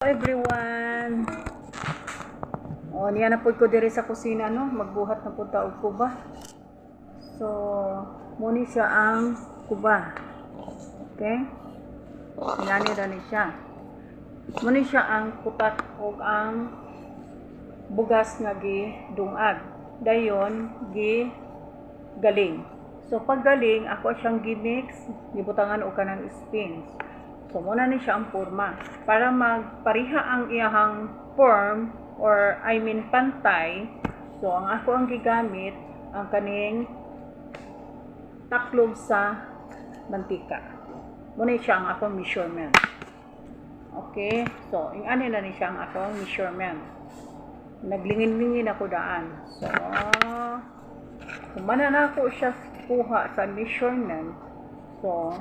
Everyone, niya na po ko diri sa kusina, no? Magbuhat na po taog kuba. So muni siya ang kuba, okay? Inani ra ni siya. Muni siya ang kutat o ang bugas nga gi dungag, dayon gi galing. So pag galing ako siyang gimix, gibutangan og kanang spins. So, muna ni siya ang forma. Para magpariha ang iyahang form, or I mean pantay, so ang ako ang gigamit, ang kaning taklob sa mantika. Muna siya ang akong measurement. Okay? So, ingani na ni siya ang akong measurement. Naglingin-lingin ako daan. So, kung mana na ako siya kuha sa measurement, so,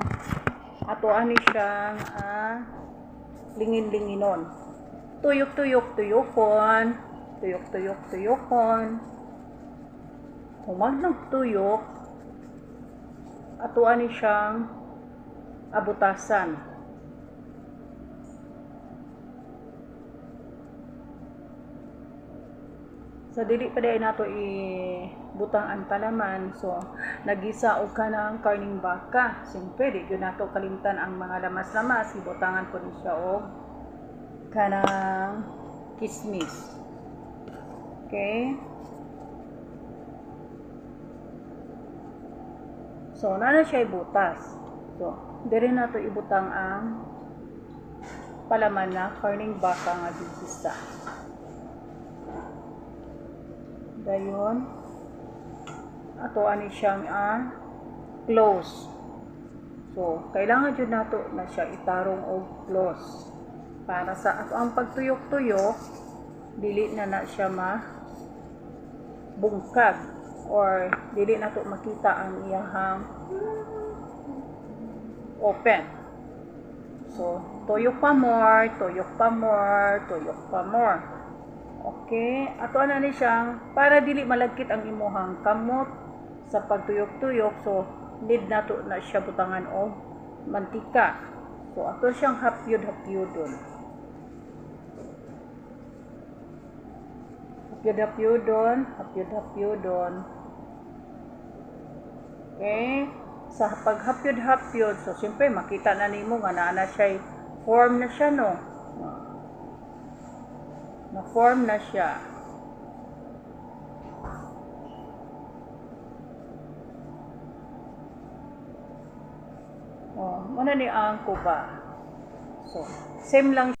ato ani siyang lingin-linginon. Tuyok-tuyok-tuyokon. Tuyok-tuyok-tuyokon. Humag ng tuyok, ato ani siyang abutasan. So, dili pa dahil nato ibutang ang palaman. So, nagisa o ka ng karning baka. Siyempre, di yun nato kalimtan ang mga lamas-lamas. Ibutangan ko rin siya o kanang kismis. Okay? So, na siya ibutas. So, dili nato ibutang ang palaman na karning baka nga gisa. Dayon, ato ani siyang close. So, kailangan jud nato na siya itarong og close para sa ato ang pagtuyok-tuyok, dili na siya bungkag or dili nato makita ang iyahang open. So, tuyok pa more, tuyok pa more, tuyok pa more. Okay, ato na ni siyang para dili malagkit ang imuhang kamot sa pagtuyok-tuyok. So, need nato na siya butangan og mantika. So, ato siyang hapyod-hapyodon. Hapyod-hapyodon, hapyod-hapyodon. Okay, sa paghapyod-hapyod, so siyempre makita na nimo nga naa na siya form na siya, no? Na-form na siya. Muna ni ang kuba. So, same lang